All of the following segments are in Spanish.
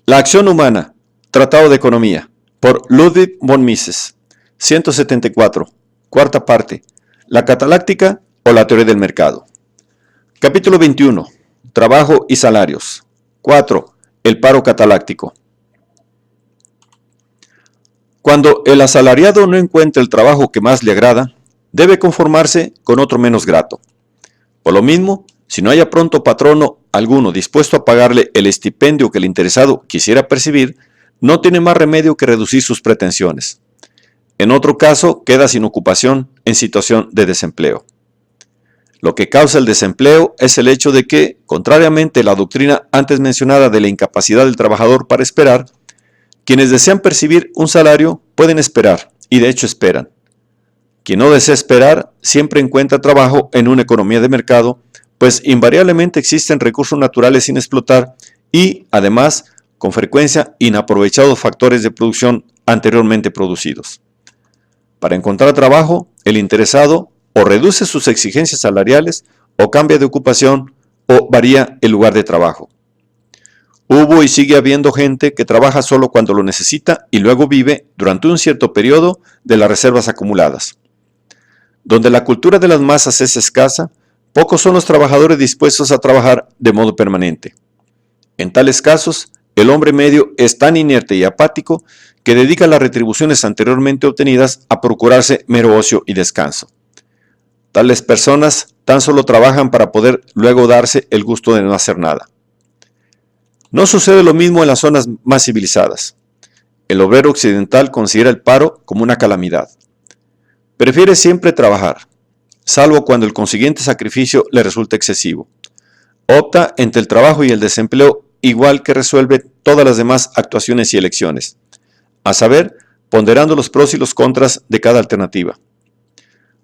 La acción humana, Tratado de Economía, por Ludwig von Mises. 174. Cuarta parte. La cataláctica o la teoría del mercado. Capítulo 21. Trabajo y salarios. 4. El paro cataláctico. Cuando el asalariado no encuentra el trabajo que más le agrada, debe conformarse con otro menos grato. Por lo mismo, si no haya pronto patrono alguno dispuesto a pagarle el estipendio que el interesado quisiera percibir, no tiene más remedio que reducir sus pretensiones. En otro caso, queda sin ocupación en situación de desempleo. Lo que causa el desempleo es el hecho de que, contrariamente a la doctrina antes mencionada de la incapacidad del trabajador para esperar, quienes desean percibir un salario pueden esperar, y de hecho esperan. Quien no desea esperar siempre encuentra trabajo en una economía de mercado, pues invariablemente existen recursos naturales sin explotar y, además, con frecuencia inaprovechados factores de producción anteriormente producidos. Para encontrar trabajo, el interesado o reduce sus exigencias salariales o cambia de ocupación o varía el lugar de trabajo. Hubo y sigue habiendo gente que trabaja solo cuando lo necesita y luego vive, durante un cierto periodo, de las reservas acumuladas. Donde la cultura de las masas es escasa, pocos son los trabajadores dispuestos a trabajar de modo permanente. En tales casos, el hombre medio es tan inerte y apático que dedica las retribuciones anteriormente obtenidas a procurarse mero ocio y descanso. Tales personas tan solo trabajan para poder luego darse el gusto de no hacer nada. No sucede lo mismo en las zonas más civilizadas. El obrero occidental considera el paro como una calamidad. Prefiere siempre trabajar, salvo cuando el consiguiente sacrificio le resulta excesivo. Opta entre el trabajo y el desempleo igual que resuelve todas las demás actuaciones y elecciones, a saber, ponderando los pros y los contras de cada alternativa.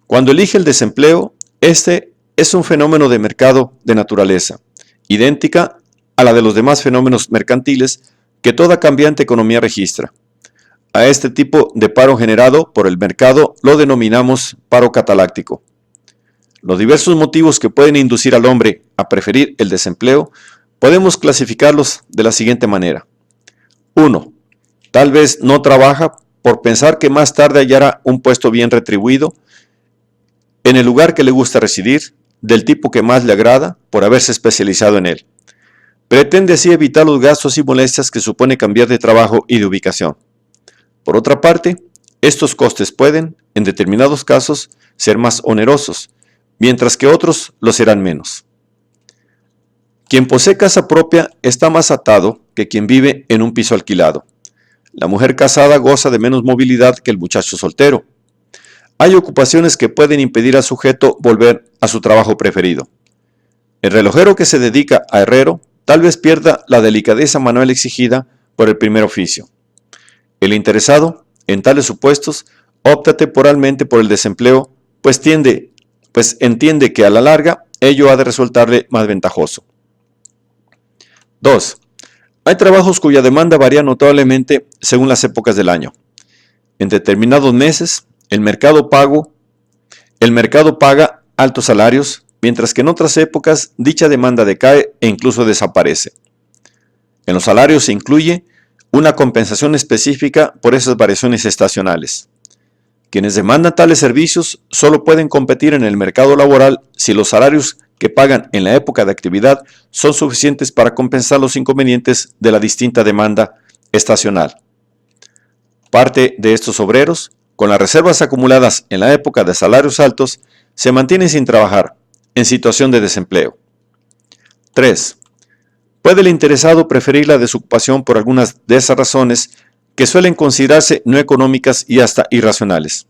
Cuando elige el desempleo, este es un fenómeno de mercado de naturaleza, idéntica a la de los demás fenómenos mercantiles que toda cambiante economía registra. A este tipo de paro generado por el mercado lo denominamos paro cataláctico. Los diversos motivos que pueden inducir al hombre a preferir el desempleo podemos clasificarlos de la siguiente manera. 1. Tal vez no trabaja por pensar que más tarde hallará un puesto bien retribuido en el lugar que le gusta residir, del tipo que más le agrada, por haberse especializado en él. Pretende así evitar los gastos y molestias que supone cambiar de trabajo y de ubicación. Por otra parte, estos costes pueden, en determinados casos, ser más onerosos, mientras que otros lo serán menos. Quien posee casa propia está más atado que quien vive en un piso alquilado. La mujer casada goza de menos movilidad que el muchacho soltero. Hay ocupaciones que pueden impedir al sujeto volver a su trabajo preferido. El relojero que se dedica a herrero tal vez pierda la delicadeza manual exigida por el primer oficio. El interesado, en tales supuestos, opta temporalmente por el desempleo, pues entiende que a la larga ello ha de resultarle más ventajoso. 2. Hay trabajos cuya demanda varía notablemente según las épocas del año. En determinados meses, el mercado paga altos salarios, mientras que en otras épocas dicha demanda decae e incluso desaparece. En los salarios se incluye una compensación específica por esas variaciones estacionales. Quienes demandan tales servicios solo pueden competir en el mercado laboral si los salarios que pagan en la época de actividad son suficientes para compensar los inconvenientes de la distinta demanda estacional. Parte de estos obreros, con las reservas acumuladas en la época de salarios altos, se mantienen sin trabajar, en situación de desempleo. 3. Puede el interesado preferir la desocupación por algunas de esas razones que suelen considerarse no económicas y hasta irracionales.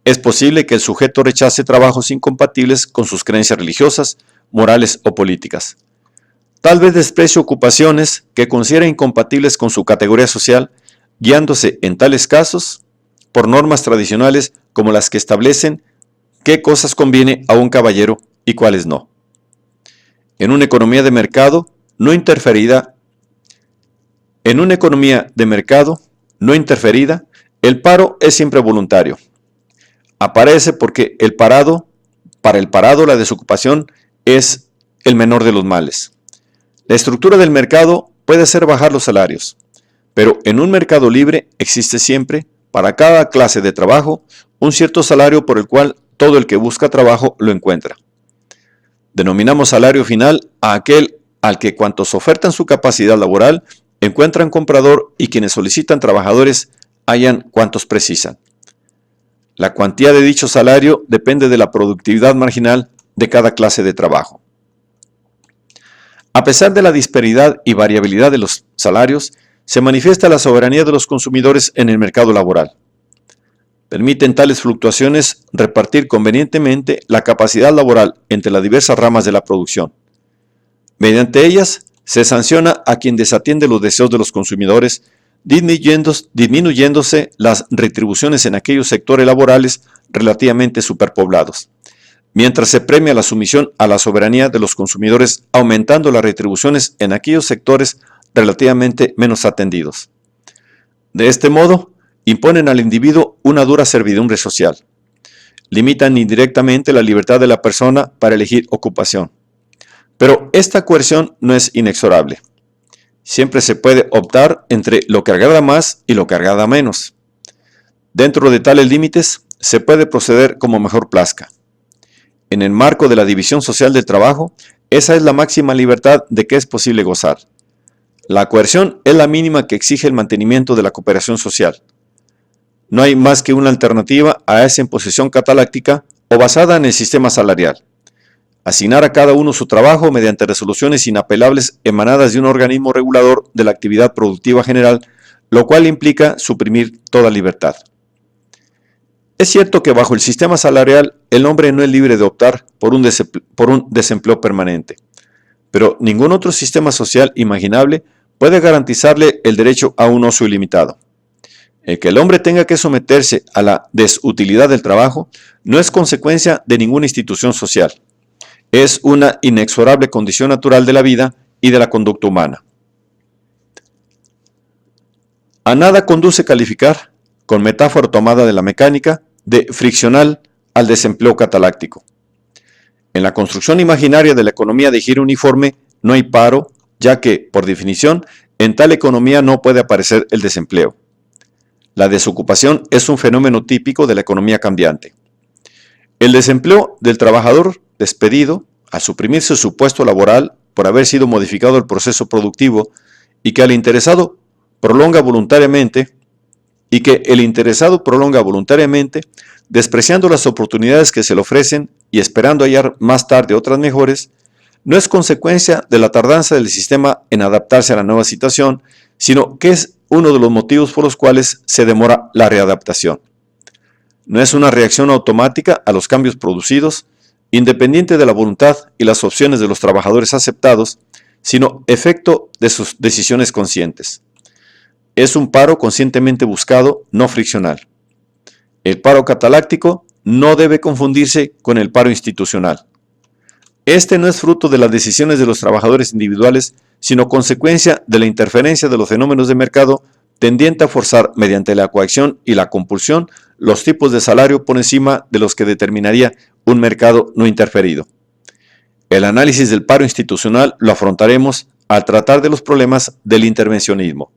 Es posible que el sujeto rechace trabajos incompatibles con sus creencias religiosas, morales o políticas. Tal vez desprecie ocupaciones que considera incompatibles con su categoría social, guiándose en tales casos por normas tradicionales como las que establecen qué cosas conviene a un caballero y cuáles no. En una economía de mercado no interferida, el paro es siempre voluntario. Aparece porque para el parado la desocupación es el menor de los males. La estructura del mercado puede hacer bajar los salarios, pero en un mercado libre existe siempre, para cada clase de trabajo, un cierto salario por el cual todo el que busca trabajo lo encuentra. Denominamos salario final a aquel al que cuantos ofertan su capacidad laboral encuentran comprador y quienes solicitan trabajadores hallan cuantos precisan. La cuantía de dicho salario depende de la productividad marginal de cada clase de trabajo. A pesar de la disparidad y variabilidad de los salarios, se manifiesta la soberanía de los consumidores en el mercado laboral. Permiten tales fluctuaciones repartir convenientemente la capacidad laboral entre las diversas ramas de la producción. Mediante ellas, se sanciona a quien desatiende los deseos de los consumidores, disminuyéndose las retribuciones en aquellos sectores laborales relativamente superpoblados, mientras se premia la sumisión a la soberanía de los consumidores, aumentando las retribuciones en aquellos sectores relativamente menos atendidos. De este modo, imponen al individuo una dura servidumbre social. Limitan indirectamente la libertad de la persona para elegir ocupación. Pero esta coerción no es inexorable. Siempre se puede optar entre lo que agrada más y lo que agrada menos. Dentro de tales límites, se puede proceder como mejor plazca. En el marco de la división social del trabajo, esa es la máxima libertad de que es posible gozar. La coerción es la mínima que exige el mantenimiento de la cooperación social. No hay más que una alternativa a esa imposición cataláctica o basada en el sistema salarial. Asignar a cada uno su trabajo mediante resoluciones inapelables emanadas de un organismo regulador de la actividad productiva general, lo cual implica suprimir toda libertad. Es cierto que bajo el sistema salarial el hombre no es libre de optar por un desempleo permanente, pero ningún otro sistema social imaginable puede garantizarle el derecho a un ocio ilimitado. El que el hombre tenga que someterse a la desutilidad del trabajo no es consecuencia de ninguna institución social. Es una inexorable condición natural de la vida y de la conducta humana. A nada conduce calificar, con metáfora tomada de la mecánica, de friccional al desempleo cataláctico. En la construcción imaginaria de la economía de giro uniforme no hay paro, ya que, por definición, en tal economía no puede aparecer el desempleo. La desocupación es un fenómeno típico de la economía cambiante. El desempleo del trabajador despedido, al suprimirse su puesto laboral por haber sido modificado el proceso productivo y que el interesado prolonga voluntariamente, despreciando las oportunidades que se le ofrecen y esperando hallar más tarde otras mejores, no es consecuencia de la tardanza del sistema en adaptarse a la nueva situación, sino que es uno de los motivos por los cuales se demora la readaptación. No es una reacción automática a los cambios producidos, independiente de la voluntad y las opciones de los trabajadores aceptados, sino efecto de sus decisiones conscientes. Es un paro conscientemente buscado, no friccional. El paro cataláctico no debe confundirse con el paro institucional. Este no es fruto de las decisiones de los trabajadores individuales, sino consecuencia de la interferencia de los fenómenos de mercado tendiente a forzar mediante la coacción y la compulsión los tipos de salario por encima de los que determinaría un mercado no interferido. El análisis del paro institucional lo afrontaremos al tratar de los problemas del intervencionismo.